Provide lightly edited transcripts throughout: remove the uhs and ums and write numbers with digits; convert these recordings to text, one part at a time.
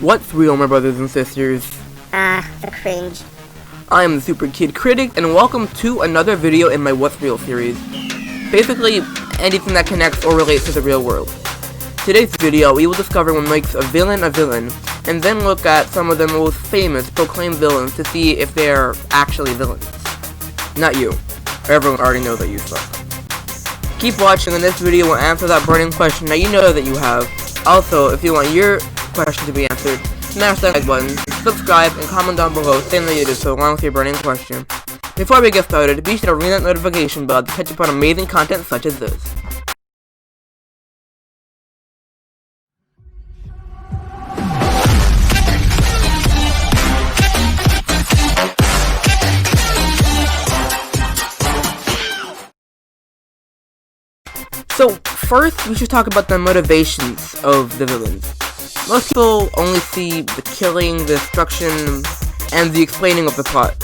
What's real, my brothers and sisters? The cringe. I am the Super Kid Critic, and welcome to another video in my What's Real series. Basically, anything that connects or relates to the real world. Today's video, we will discover what makes a villain, and then look at some of the most famous proclaimed villains to see if they are actually villains. Not you. Everyone already knows that you suck. Keep watching, and this video will answer that burning question that you know that you have. Also, if you want your question to be answered, smash that like button, subscribe, and comment down below saying that you did so along with your burning question. Before we get started, be sure to ring that notification bell to catch up on amazing content such as this. So, first, we should talk about the motivations of the villains. Most people only see the killing, the destruction, and the explaining of the plot.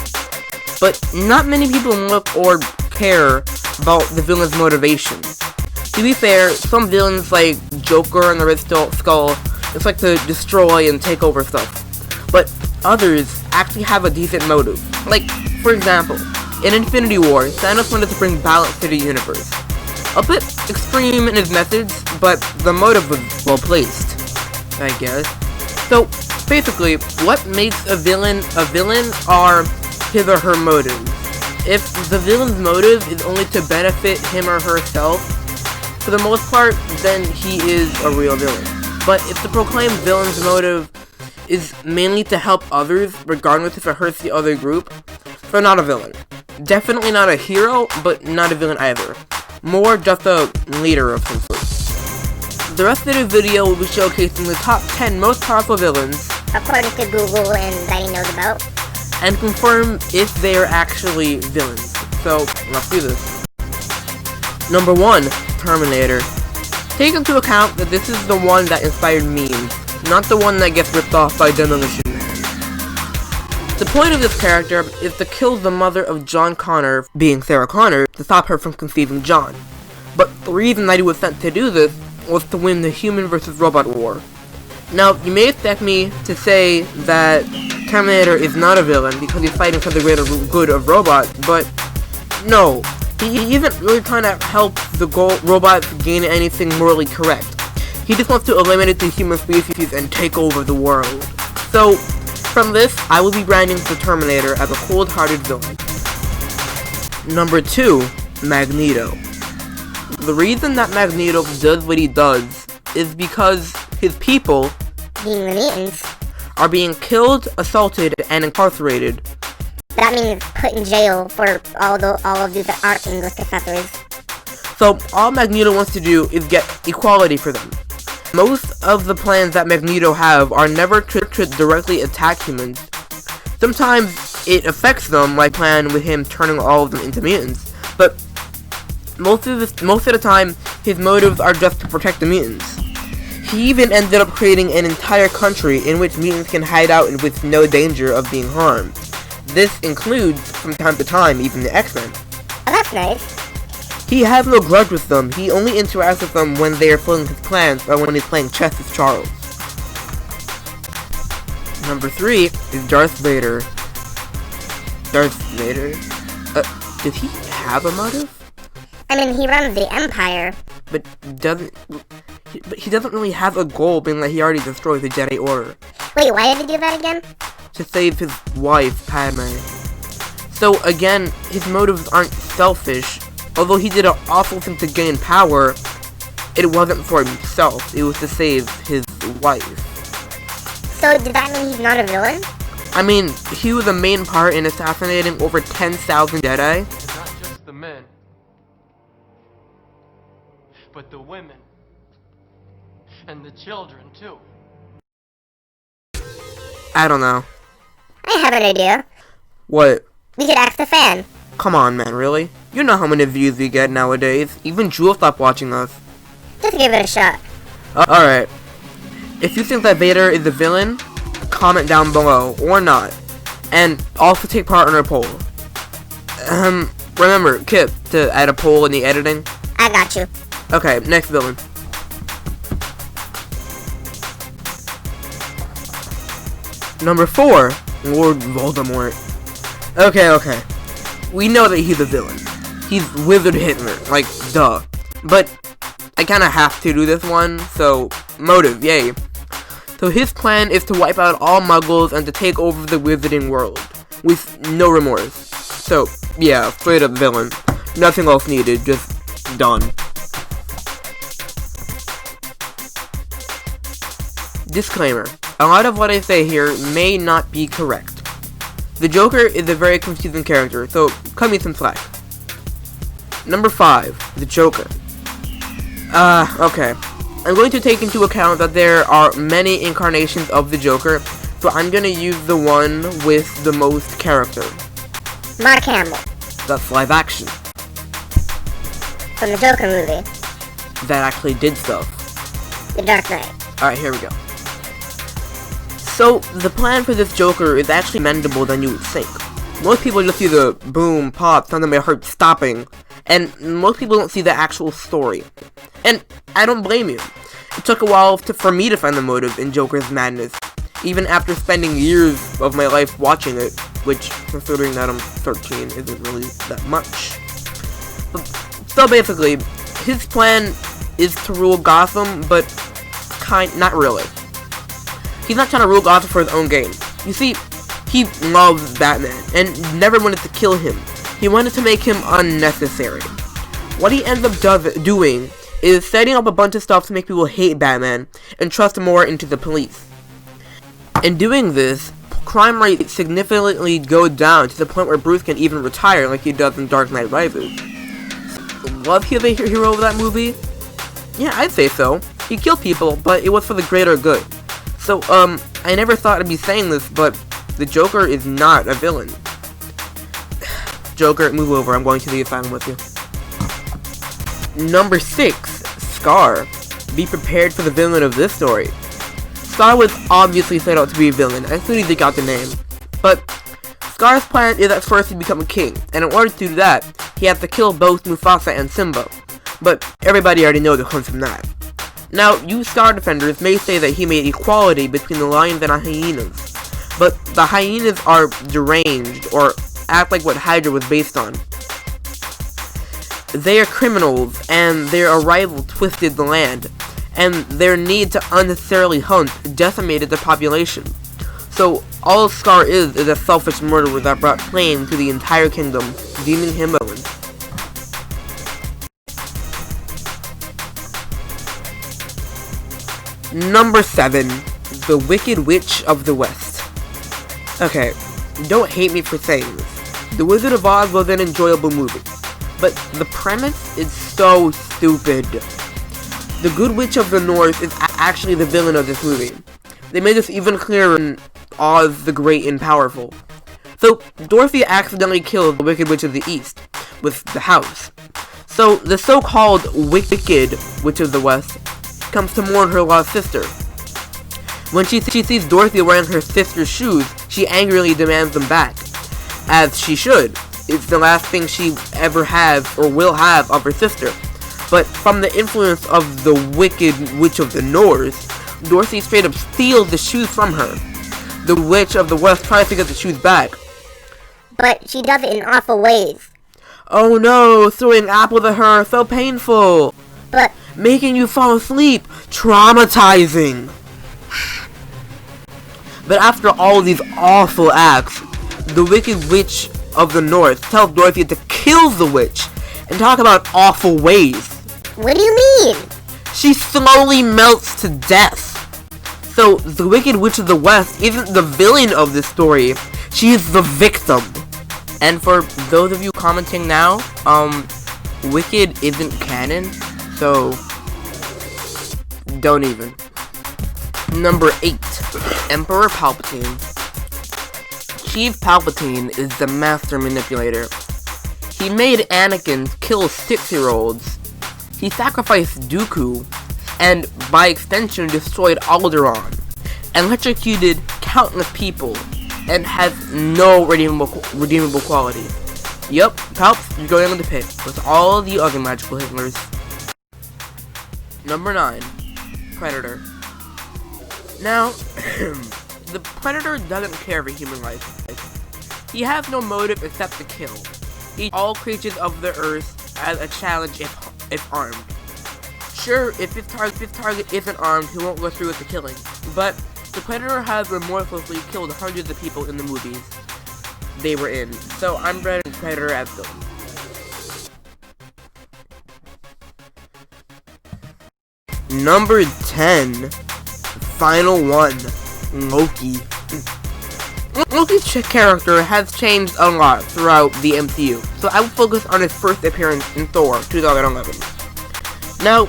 But not many people look or care about the villain's motivations. To be fair, some villains like Joker and the Red Skull just like to destroy and take over stuff. But others actually have a decent motive. Like, for example, in Infinity War, Thanos wanted to bring balance to the universe. A bit extreme in his methods, but the motive was well placed, I guess. So, basically, what makes a villain are his or her motives. If the villain's motive is only to benefit him or herself, for the most part, then he is a real villain. But if the proclaimed villain's motive is mainly to help others, regardless if it hurts the other group, they're not a villain. Definitely not a hero, but not a villain either. More just a leader of some sort. The rest of the video will be showcasing the top 10 most powerful villains, According to Google and that he knows about. and confirm if they are actually villains. So, let's do this. Number 1, Terminator. Take into account that this is the one that inspired memes, not the one that gets ripped off by Demolition Man. The point of this character is to kill the mother of John Connor, being Sarah Connor, to stop her from conceiving John. But the reason that he was sent to do this was to win the human versus robot war. Now, you may expect me to say that Terminator is not a villain because he's fighting for the greater good of robots, but no, he isn't really trying to help the robots gain anything morally correct. He just wants to eliminate the human species and take over the world. So, from this, I will be branding the Terminator as a cold-hearted villain. Number 2, Magneto. The reason that Magneto does what he does is because his people, Being the mutants. are being killed, assaulted, and incarcerated. That means put in jail for all of these that aren't English professors. So all Magneto wants to do is get equality for them. Most of the plans that Magneto have are never to directly attack humans. Sometimes it affects them, like plan with him turning all of them into mutants. But most of the time, his motives are just to protect the mutants. He even ended up creating an entire country in which mutants can hide out with no danger of being harmed. This includes, from time to time, even the X-Men. Oh, that's nice. He has no grudge with them. He only interacts with them when they are fulfilling his plans or when he's playing chess with Charles. Number 3 is Darth Vader. Darth Vader? Does he have a motive? I mean, he runs the Empire. But he doesn't really have a goal, being that he already destroyed the Jedi Order. Wait, why did he do that again? To save his wife, Padme. So again, his motives aren't selfish. Although he did an awful thing to gain power, it wasn't for himself. It was to save his wife. So, does that mean he's not a villain? I mean, he was a main part in assassinating over 10,000 Jedi. It's not just the men, but the women. And the children, too. I don't know. I have an idea. What? We could ask the fan. Come on, man, really? You know how many views we get nowadays. Even Jewel stopped watching us. Just give it a shot. Alright. If you think that Vader is a villain, comment down below, or not. And also take part in our poll. Remember, Kip, to add a poll in the editing. I got you. Okay, next villain. Number 4, Lord Voldemort. Okay. We know that he's a villain. He's Wizard Hitler, like, duh. But I kinda have to do this one, so motive, yay. So his plan is to wipe out all muggles and to take over the wizarding world, with no remorse. So, yeah, straight up villain. Nothing else needed, just done. Disclaimer. A lot of what I say here may not be correct. The Joker is a very confusing character, so cut me some slack. Number 5. The Joker. Okay. I'm going to take into account that there are many incarnations of the Joker, so I'm gonna use the one with the most character. Mark Hamill. That's live action. From the Joker movie. That actually did stuff. The Dark Knight. Alright, here we go. So, the plan for this Joker is actually mendable than you would think. Most people just see the boom, pop, sound of my heart stopping, and most people don't see the actual story. And I don't blame you. It took a while for me to find the motive in Joker's madness, even after spending years of my life watching it, which, considering that I'm 13, isn't really that much. So basically, his plan is to rule Gotham, but not really. He's not trying to rule Gotham for his own gain. You see, he loves Batman, and never wanted to kill him. He wanted to make him unnecessary. What he ends up doing is setting up a bunch of stuff to make people hate Batman, and trust more into the police. In doing this, crime rate significantly goes down to the point where Bruce can even retire like he does in Dark Knight Rises. Was he the hero of that movie? Yeah, I'd say so. He killed people, but it was for the greater good. So, I never thought I'd be saying this, but the Joker is not a villain. Joker, move over, I'm going to the asylum with you. Number 6, Scar. Be prepared for the villain of this story. Scar was obviously set out to be a villain as soon as he got the name. But Scar's plan is at first to become a king, and in order to do that, he has to kill both Mufasa and Simba. But everybody already knows it comes from that. Now, you Scar defenders may say that he made equality between the lions and the hyenas, but the hyenas are deranged, or act like what Hydra was based on. They are criminals, and their arrival twisted the land, and their need to unnecessarily hunt decimated the population. So, all Scar is a selfish murderer that brought pain to the entire kingdom, deeming him a villain. Number 7, The Wicked Witch of the West. Okay, don't hate me for saying this. The Wizard of Oz was an enjoyable movie, but the premise is so stupid. The Good Witch of the North is actually the villain of this movie. They made this even clearer in Oz the Great and Powerful. So, Dorothy accidentally killed the Wicked Witch of the East with the house. So, the so-called Wicked Witch of the West comes to mourn her lost sister. When she sees Dorothy wearing her sister's shoes, she angrily demands them back. As she should. It's the last thing she ever has or will have of her sister. But from the influence of the Wicked Witch of the North, Dorothy straight up steals the shoes from her. The Witch of the West tries to get the shoes back. But she does it in awful ways. Oh no, throwing apples at her, so painful. But making you fall asleep, traumatizing. But after all these awful acts, the Wicked Witch of the North tells Dorothy to kill the witch, and talk about awful ways. What do you mean? She slowly melts to death. So, the Wicked Witch of the West isn't the villain of this story, she is the victim. And for those of you commenting now, Wicked isn't canon, so don't even. Number 8, Emperor Palpatine. Chief Palpatine is the master manipulator. He made Anakin kill 6-year-olds. He sacrificed Dooku, and by extension destroyed Alderaan, electrocuted countless people, and has no redeemable quality. Yup, Palps, you're going in the pit with all the other magical Hitlers. Number 9, Predator. Now, the Predator doesn't care for human life. He has no motive except to kill. He treats all creatures of the earth as a challenge if armed. Sure, if his target isn't armed, he won't go through with the killing, but the Predator has remorselessly killed hundreds of people in the movies they were in, so I'm rating Predator as villain. Number 10, final one, Loki. Loki's character has changed a lot throughout the MCU, so I will focus on his first appearance in Thor 2011. Now,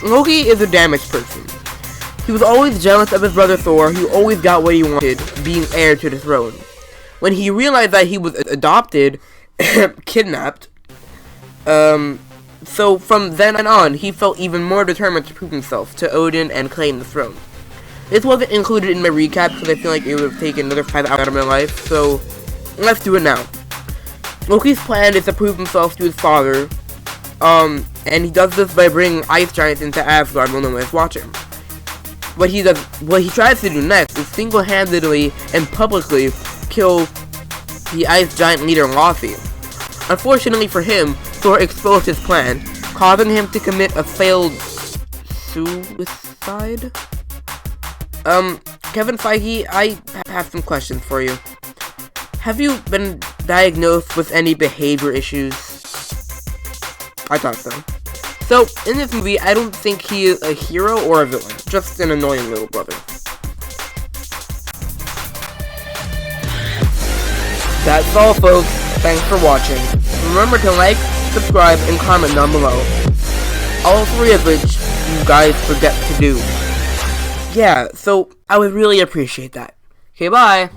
Loki is a damaged person. He was always jealous of his brother Thor, who always got what he wanted, being heir to the throne. When he realized that he was adopted, kidnapped, so from then on, he felt even more determined to prove himself to Odin and claim the throne. This wasn't included in my recap because I feel like it would have taken another 5 hours out of my life, so let's do it now. Loki's plan is to prove himself to his father, and he does this by bringing ice giants into Asgard when no one is watching. What he tries to do next is single-handedly and publicly kill the ice giant leader Loki. Unfortunately for him, Thor exposed his plan, causing him to commit a failed suicide? Kevin Feige, I have some questions for you. Have you been diagnosed with any behavior issues? I thought so. So, in this movie, I don't think he is a hero or a villain, just an annoying little brother. That's all, folks. Thanks for watching. Remember to like, subscribe, and comment down below. All 3 of which you guys forget to do. Yeah, so I would really appreciate that. Okay, bye!